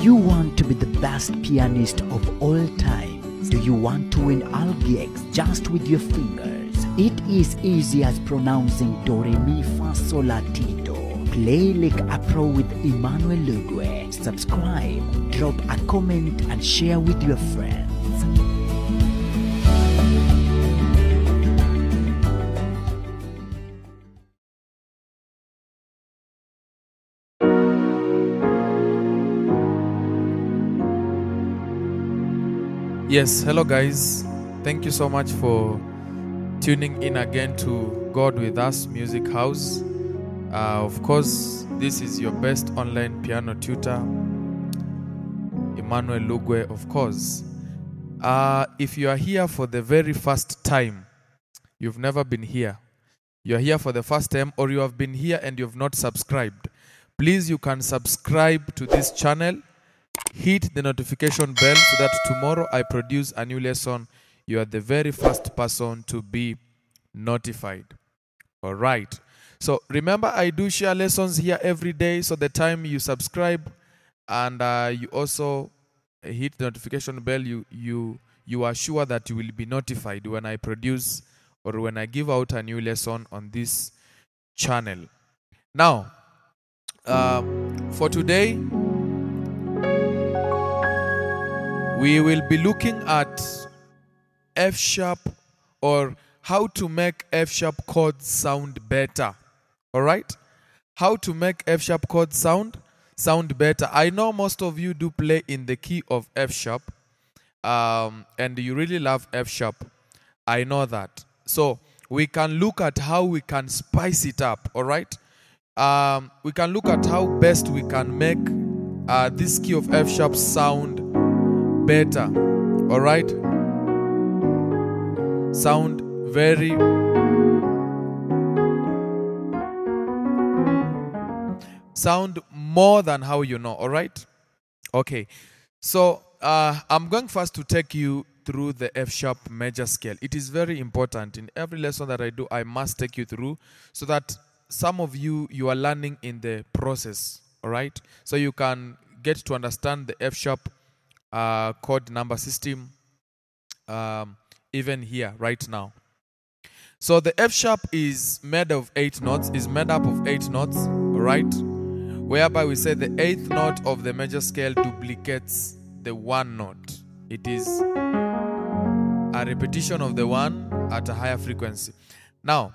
you want to be the best pianist of all time? Do you want to win all gigs just with your fingers? It is easy as pronouncing do re mi fa sol la ti do. Play like a pro with Emmanuel Lugwe. Subscribe, drop a comment and share with your friends. Yes, hello guys. Thank you so much for tuning in again to God With Us Music House. Of course, this is your best online piano tutor, Emmanuel Lugwe, of course. If you are here for the very first time, you've never been here, you're here for the first time, or you have been here and you've not subscribed, please, you can subscribe to this channel. Hit the notification bell so that tomorrow I produce a new lesson, you are the very first person to be notified. All right. So remember, I do share lessons here every day. So the time you subscribe and you also hit the notification bell, you are sure that you will be notified when I produce or when I give out a new lesson on this channel. Now, for today, we will be looking at F sharp, or how to make F sharp chords sound better. All right? How to make F sharp chords sound better. I know most of you do play in the key of F sharp, and you really love F sharp. I know that. So we can look at how we can spice it up. All right? We can look at how best we can make this key of F sharp sound better. All right? Sound more than how you know. All right? Okay. So I'm going first to take you through the F sharp major scale. It is very important. In every lesson that I do, I must take you through so that some of you are learning in the process. All right? So you can get to understand the F sharp chord number system even here right now. So the F sharp is made up of 8 notes, right? Whereby we say the 8th note of the major scale duplicates the 1 note. It is a repetition of the 1 at a higher frequency. Now,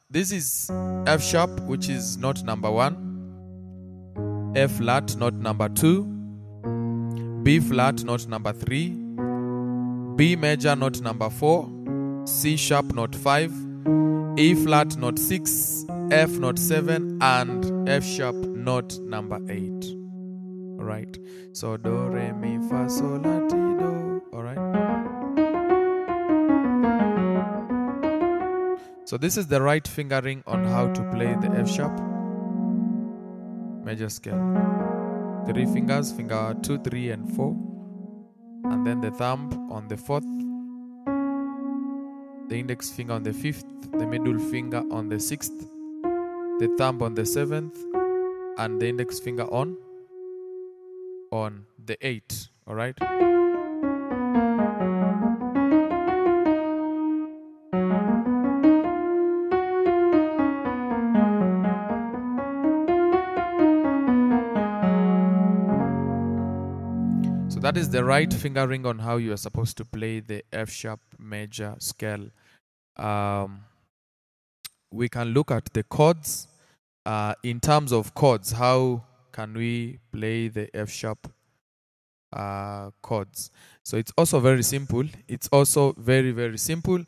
this is F sharp, which is note number 1, F flat, note number 2, B flat, note number 3, B major, note number 4, C sharp, note 5, E flat, note 6, F, note 7, and F sharp, note number 8. All right. So do, re, mi, fa, sol, la, ti, do. All right. So this is the right fingering on how to play the F sharp major scale. 3 fingers, finger 2, 3, and 4. And then the thumb on the 4th, the index finger on the 5th, the middle finger on the 6th, the thumb on the 7th, and the index finger on the 8th. All right? So that is the right fingering on how you are supposed to play the F sharp major scale. We can look at the chords. In terms of chords, how can we play the F sharp chords? So it's also very simple. It's also very, very simple.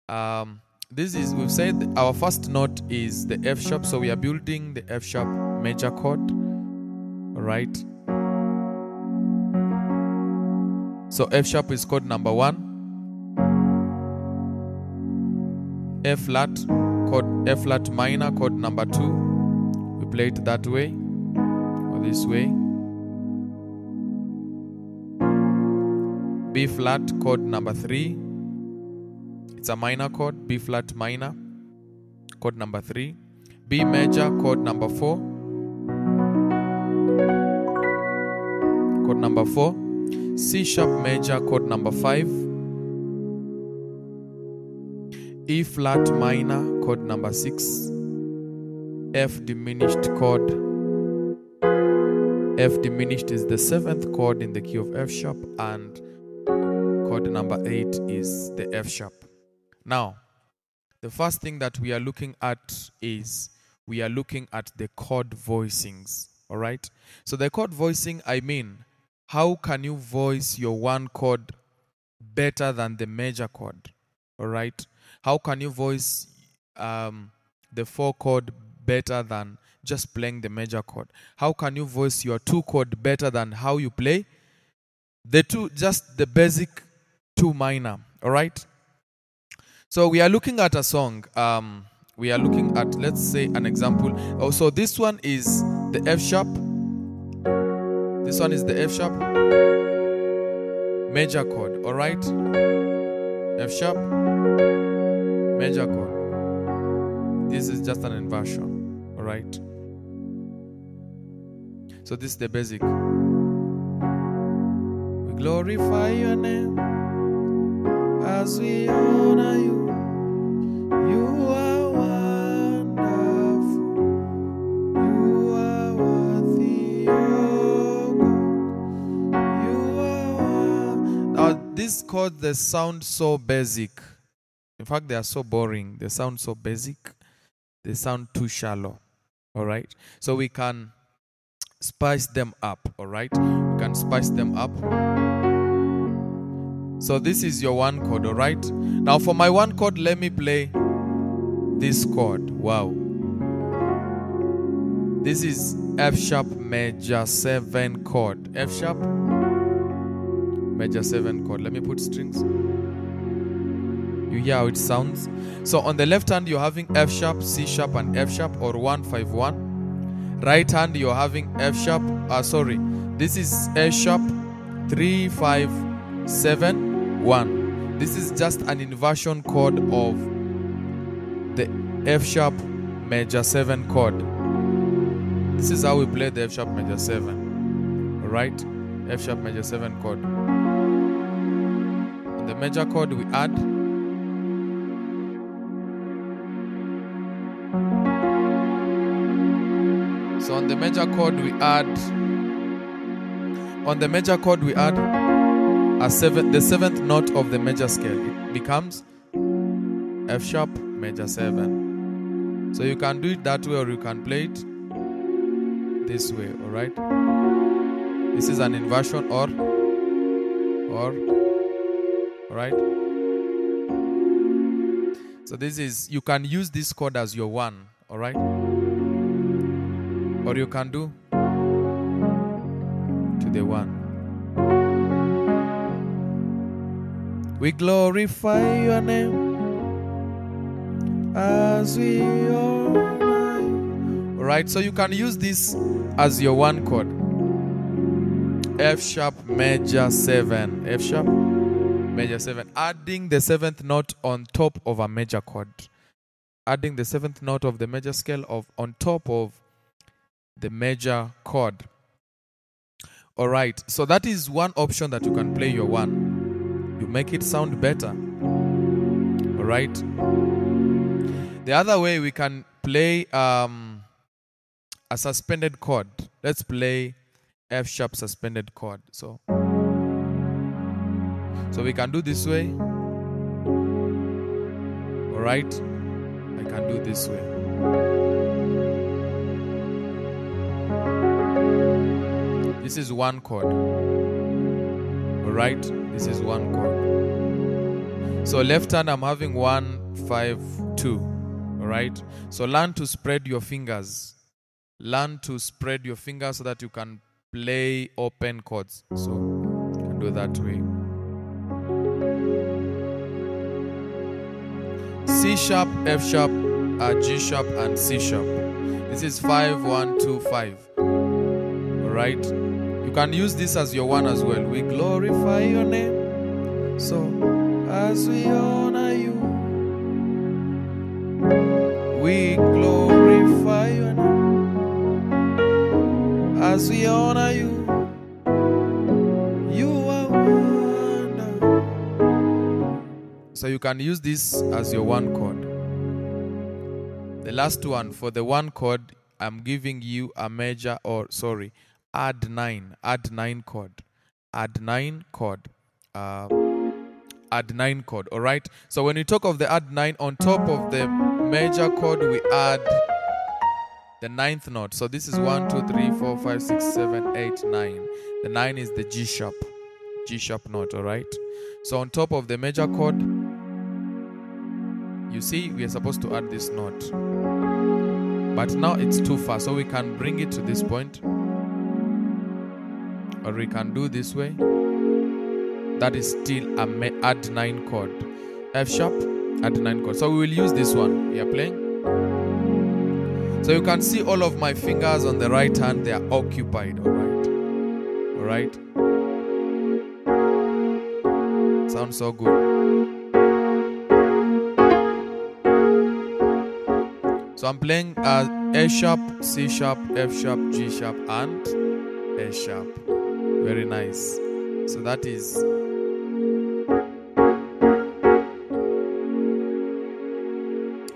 We've said our first note is the F sharp, so we are building the F sharp major chord. All right? So F sharp is chord number 1. F flat, chord F flat minor, chord number 2. We play it that way or this way. B flat, chord number 3. It's a minor chord, B flat minor, chord number 3. B major, chord number 4. Chord number 4, C sharp major, chord number 5, E flat minor, chord number 6, F diminished chord. F diminished is the 7th chord in the key of F sharp, and chord number 8 is the F sharp. Now, the first thing that we are looking at is we are looking at the chord voicings. All right? So the chord voicing, I mean, how can you voice your one chord better than the major chord? All right? How can you voice the 4 chord better than just playing the major chord? How can you voice your 2 chord better than how you play the 2, just the basic 2 minor? All right? So we are looking at a song. We are looking at, let's say, an example. Oh, so this one is the F sharp. This one is the F sharp major chord. All right? F sharp major chord. This is just an inversion. All right? So this is the basic. We glorify your name as we honor you. You are wonderful. You are worthy, oh God. You are Now these chords, they sound so basic. In fact, they are so boring. They sound so basic. They sound too shallow. All right? So we can spice them up. All right? We can spice them up. So this is your 1 chord, all right? Now for my 1 chord, let me play this chord. Wow. This is F sharp major 7 chord. F sharp major 7 chord. Let me put strings. You hear how it sounds? So on the left hand, you're having F sharp, C sharp, and F sharp, or 1-5-1. Right hand, you're having F sharp. This is A sharp, 3-5-7-1. This is just an inversion chord of the F sharp major 7 chord. This is how we play the F sharp major 7. Alright? F sharp major 7 chord. On the major chord, we add. So on the major chord, we add. On the major chord, we add the 7th note of the major scale. It becomes F sharp major 7. So you can do it that way, or you can play it this way. All right? This is an inversion, or all right? So this is, you can use this chord as your 1. All right? Or you can do to the 1. We glorify your name as we honor you. Alright, so you can use this as your 1 chord. F sharp major 7. F sharp major 7. Adding the 7th note on top of a major chord. Adding the 7th note of the major scale on top of the major chord. Alright, so that is one option that you can play your 1. You make it sound better. Alright. The other way, we can play a suspended chord. Let's play F sharp suspended chord. So we can do this way. Alright. I can do this way. This is 1 chord. Alright? This is 1 chord. So left hand, I'm having 1-5-2. Alright? So learn to spread your fingers. Learn to spread your fingers so that you can play open chords. So you can do that way. C sharp, F sharp, G sharp, and C sharp. This is 5-1-2-5. Alright? You can use this as your 1 as well. We glorify your name. So as we honor you, we glorify your name. As we honor you, So you can use this as your one chord. The last one, for the one chord, I'm giving you a major, or sorry, add 9 chord. Add 9 chord. Add 9 chord, all right? So when we talk of the add 9, on top of the major chord, we add the 9th note. So this is 1, 2, 3, 4, 5, 6, 7, 8, 9. The 9 is the G sharp note, all right? So on top of the major chord, you see we are supposed to add this note. But now it's too far, so we can bring it to this point. Or we can do this way. That is still a add 9 chord. F sharp, add 9 chord. So we will use this one. We are playing. So you can see all of my fingers on the right hand, they are occupied, all right? All right? Sounds so good. So I'm playing A sharp, C sharp, F sharp, G sharp, and A sharp. Very nice. So that is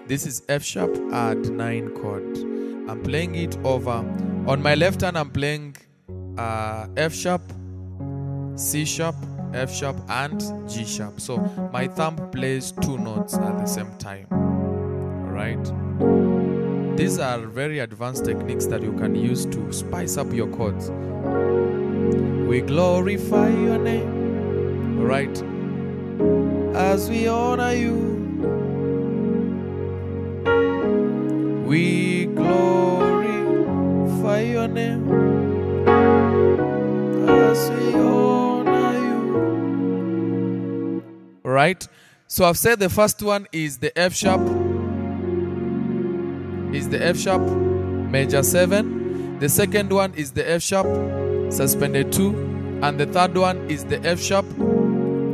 this is F sharp, add 9 chord. I'm playing it over. On my left hand, I'm playing F sharp, C sharp, F sharp, and G sharp. So my thumb plays 2 notes at the same time. All right. These are very advanced techniques that you can use to spice up your chords. We glorify your name, all right, as we honor you. We glorify your name as we honor you. All right. So I've said the first one is the F sharp. Is the F sharp major 7. The second one is the F sharp suspended 2, and the third one is the F sharp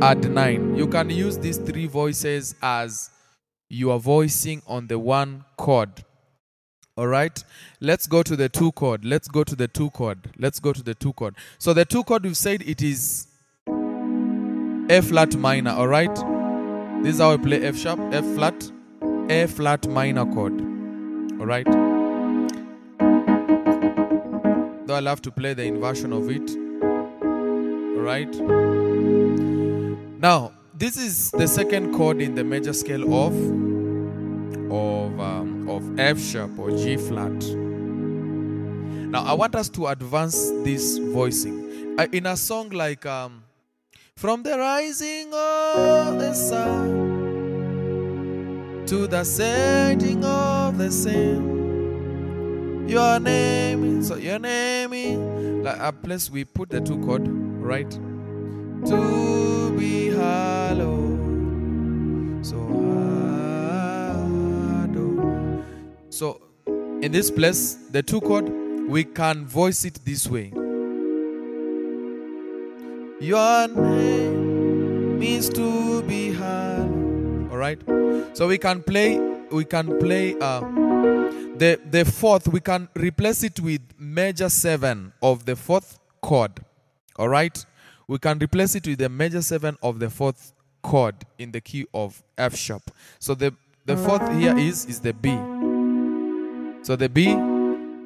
add 9. You can use these 3 voices as you are voicing on the one chord. All right, let's go to the 2 chord. Let's go to the 2 chord. Let's go to the 2 chord. So the 2 chord, we've said it is A flat minor. All right, this is how we play F sharp, F flat, A flat minor chord. All right, though I'll have to play the inversion of it. All right, now this is the second chord in the major scale of F sharp or G flat. Now I want us to advance this voicing in a song like from the rising of the sun to the setting of the same, your name is, so your name is, like a place we put the 2 chord, right? To be hallowed, so hallowed. So in this place, the 2 chord, we can voice it this way. Your name means to be hallowed. All right. So we can play the 4th. We can replace it with major 7 of the 4th chord. All right. We can replace it with the major 7 of the 4th chord in the key of F sharp. So the 4th here is the B. So the B,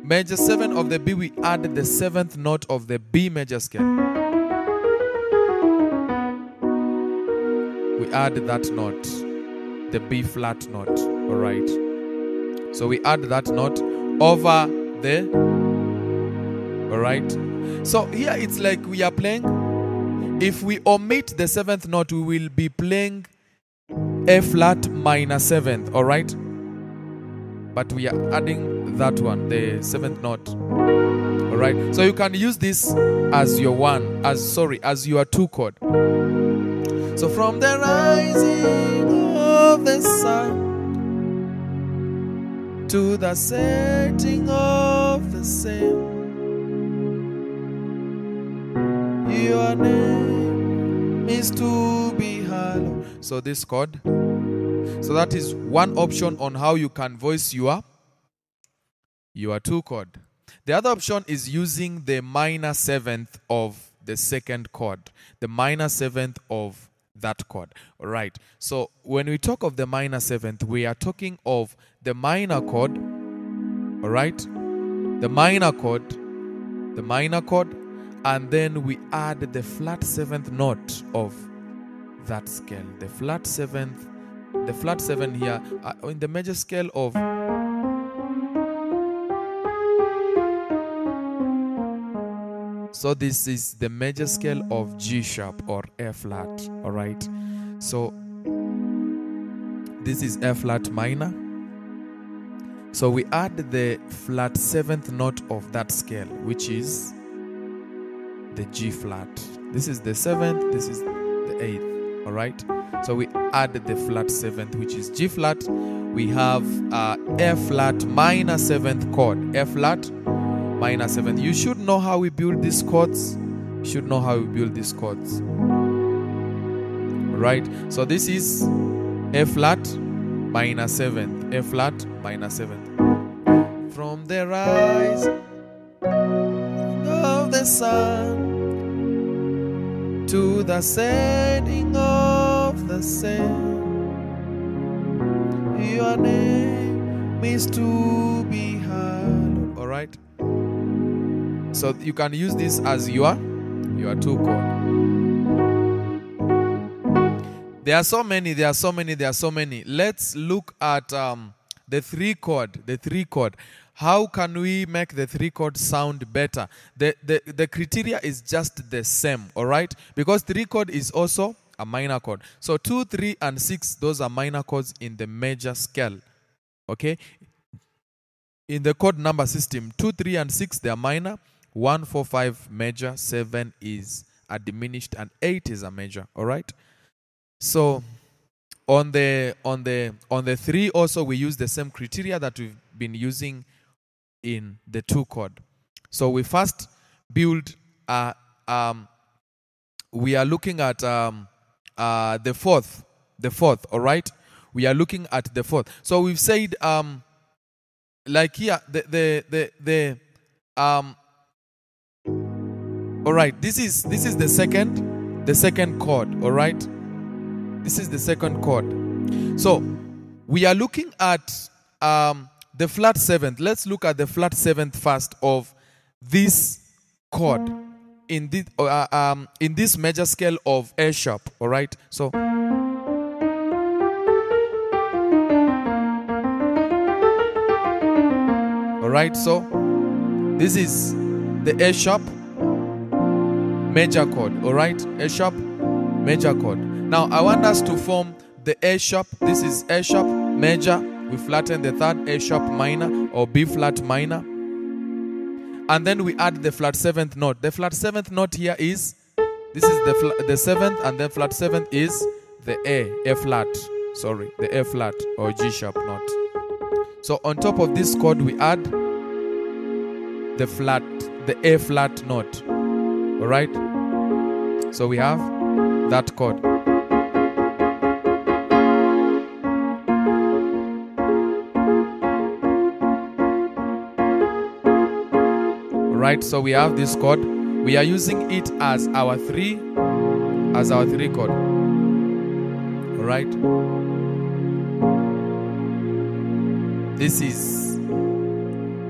major 7 of the B, we add the 7th note of the B major scale. We add that note, the B flat note. All right. So we add that note over the. All right. So here it's like we are playing. If we omit the 7th note, we will be playing A flat minor 7th. All right. But we are adding that one, the 7th note. All right. So you can use this as your as your 2 chord. So from the rising of the sun to the setting of the same, your name is to be hallowed. So this chord. So that is one option on how you can voice your 2 chord. The other option is using the minor 7th of the 2nd chord. The minor 7th of that chord. All right. So when we talk of the minor seventh, we are talking of the minor chord. All right. The minor chord, and then we add the flat seventh note of that scale. The flat seven here in the major scale of. So this is the major scale of G sharp or F flat, all right? So this is F flat minor. So we add the flat seventh note of that scale, which is the G flat. This is the seventh, this is the eighth, all right? So we add the flat seventh, which is G flat. We have F flat minor seventh chord, F flat minor seventh. You should know how we build these chords. Right? So this is F flat minor seventh. F flat minor seventh. From the rise of the sun to the setting of the sun, your name is to be hallowed. All right. So you can use this as your two chord. There are so many. Let's look at the three chord. How can we make the three chord sound better? The criteria is just the same, all right? Because three chord is also a minor chord. So 2, 3, and 6, those are minor chords in the major scale. Okay? In the chord number system, 2, 3, and 6, they are minor. 1, 4, 5 major, 7 is a diminished, and 8 is a major. All right. So on the 3 also we use the same criteria that we've been using in the 2 chord. So we first build. We are looking at the fourth. All right. We are looking at the fourth. So we've said like here all right, this is the second chord, all right? This is the second chord. So we are looking at the flat seventh. Let's look at the flat seventh first of this chord in this major scale of A sharp, all right? So all right, so this is the A sharp major chord, all right? A sharp major chord. Now I want us to form the A sharp. This is A sharp major. We flatten the third, A sharp minor or B flat minor, and then we add the flat seventh note. The flat seventh note here is this is the seventh, and then flat seventh is the A flat. Sorry, the A flat or G sharp note. So on top of this chord we add the A flat note. All right. So we have that chord. All right. So we have this chord. We are using it as our 3 chord. All right. This is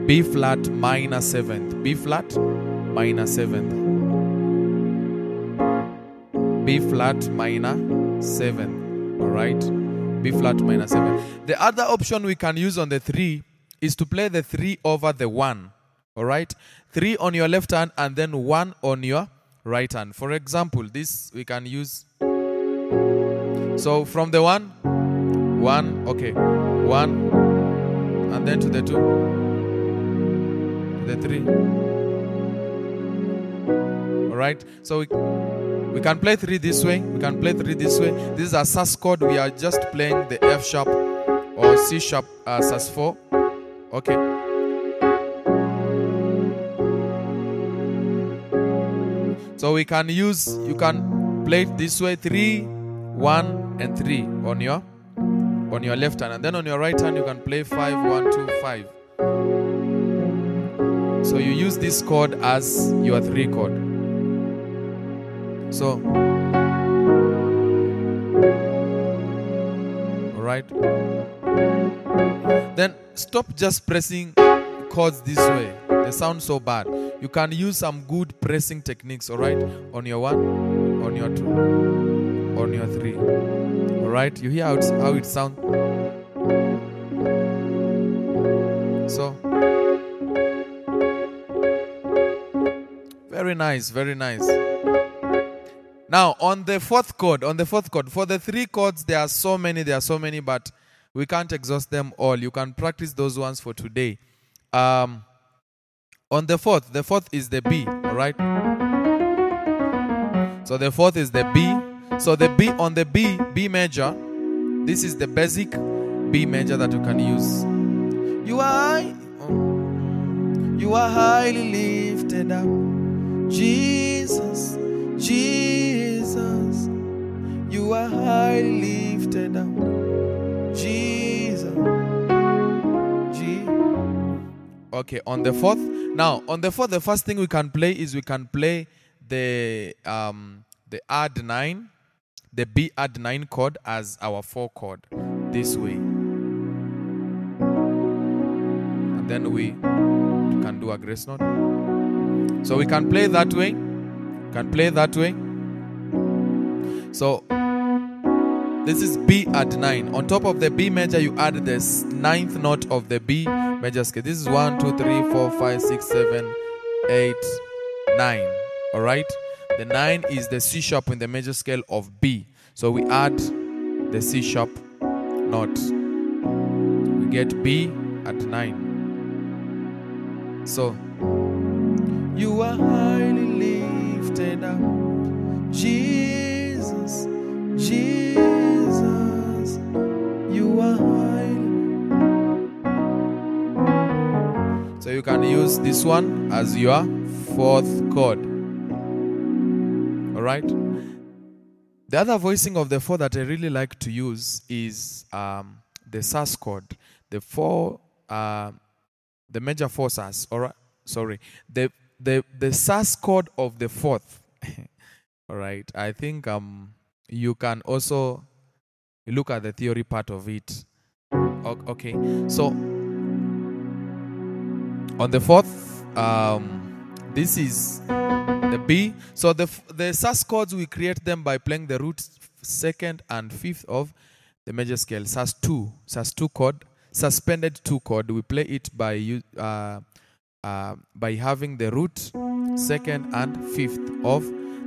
B flat minor seventh. B flat minor seventh. B flat minor 7. All right. B flat minor 7. The other option we can use on the 3 is to play the 3 over the 1. All right. 3 on your left hand and then 1 on your right hand. For example, this we can use. So from the 1, okay, 1, and then to the 2, the 3. All right. So we can play 3 this way. This is a sus chord. We are just playing the F sharp or C sharp sus 4. Okay. So you can play it this way: 3, 1, and 3 on your left hand, and then on your right hand you can play 5, 1, 2, 5. So you use this chord as your 3 chord. So right? Then stop just pressing chords this way. They sound so bad. You can use some good pressing techniques, all right? On your 1, on your 2, on your 3. All right? You hear how it sounds? So, very nice, very nice. Now, on the fourth chord, for the 3 chords, there are so many, but we can't exhaust them all. You can practice those ones for today. On the fourth is the B, all right? So the fourth is the B. So the B, on the B major, this is the basic B major that you can use. You are highly lifted up, Jesus, Jesus. You are highly lifted up, Jesus. Okay, on the fourth. Now, on the fourth, the first thing we can play is we can play the add 9, the B add 9 chord as our 4 chord this way. And then we can do a grace note. So we can play that way. So this is B add 9. On top of the B major, you add the 9th note of the B major scale. This is 1, 2, 3, 4, 5, 6, 7, 8, 9. All right? The 9 is the C sharp in the major scale of B. So we add the C sharp note. We get B at 9. So, you are highly lifted up, Jesus, Jesus. You are highly. So you can use this one as your 4th chord. All right. The other voicing of the 4 that I really like to use is the sus chord. The major 4 sus. All right. Sorry. The sus chord of the 4th. All right. I think you can also look at the theory part of it. Okay. So on the 4th, this is the B. So the sus chords, we create them by playing the root 2nd and 5th of the major scale. sus 2 chord, suspended 2 chord. We play it by having the root 2nd and 5th of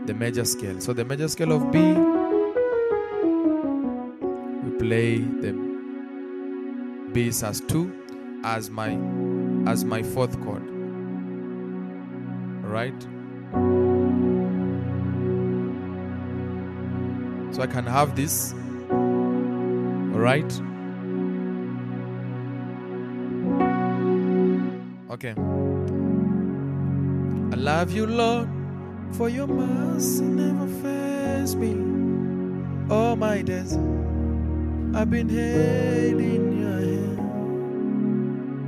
the major scale. So the major scale of B, we play the B sus 2 as my 4th chord. All right. So I can have this. All right. Okay. I love you, Lord, for your mercy never fails me. All my days I've been held in your hand.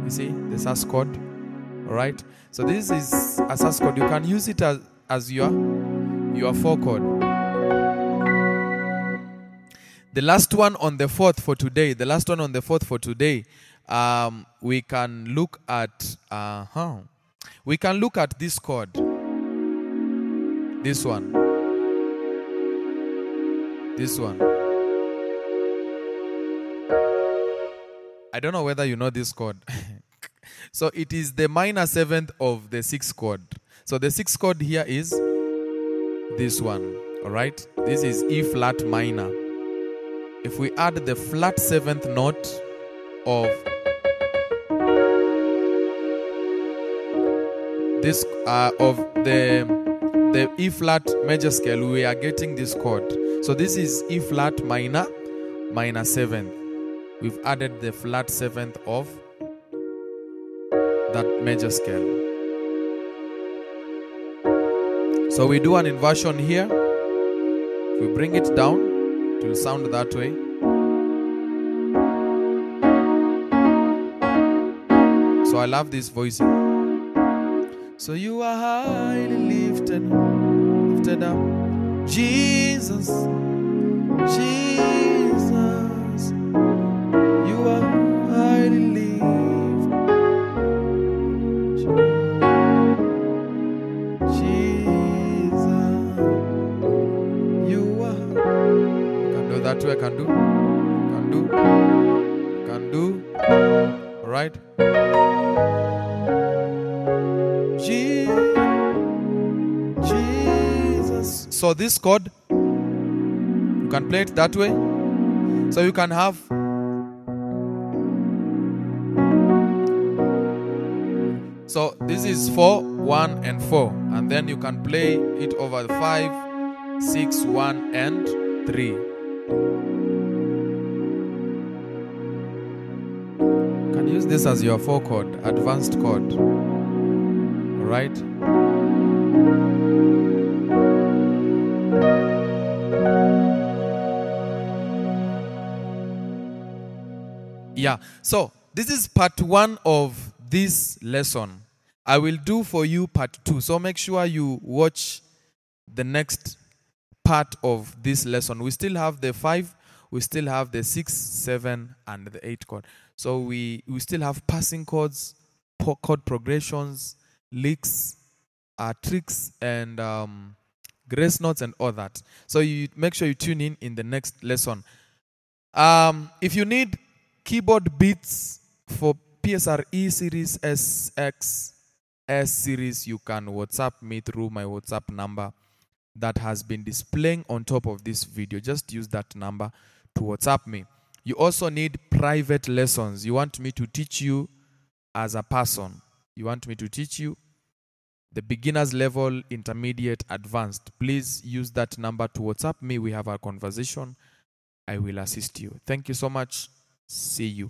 You see, the sus chord. All right. So this is a sus chord. You can use it as your 4 chord. The last one on the 4th for today. We can look at this chord. This one. I don't know whether you know this chord. So it is the minor 7th of the 6th chord. So the 6th chord here is this one. All right. This is E flat minor. If we add the flat 7th note of this of the E flat major scale, we are getting this chord. So this is E flat minor 7th. We've added the flat 7th of that major scale. So we do an inversion here. If we bring it down, it will sound that way. So I love this voicing. So you are highly lifted up, Jesus, Jesus. Jesus, you are. Can do that way. Can do. All right. Jesus. So this chord, you can play it that way. So you can have. So this is 4, 1, and 4, and then you can play it over 5, 6, 1, and 3. You can use this as your 4 chord, advanced chord. All right. Yeah. So this is part 1 of this lesson. I will do for you part 2. So make sure you watch the next part of this lesson. We still have the 5, we still have the 6, 7, and the 8 chord. So we still have passing chords, chord progressions, licks, tricks, and grace notes and all that. So you make sure you tune in the next lesson. If you need keyboard beats for PSRE series, SX, S series, you can WhatsApp me through my WhatsApp number that has been displaying on top of this video. Just use that number to WhatsApp me. You also need private lessons. You want me to teach you as a person. You want me to teach you the beginner's level, intermediate, advanced. Please use that number to WhatsApp me. We have a conversation. I will assist you. Thank you so much. See you.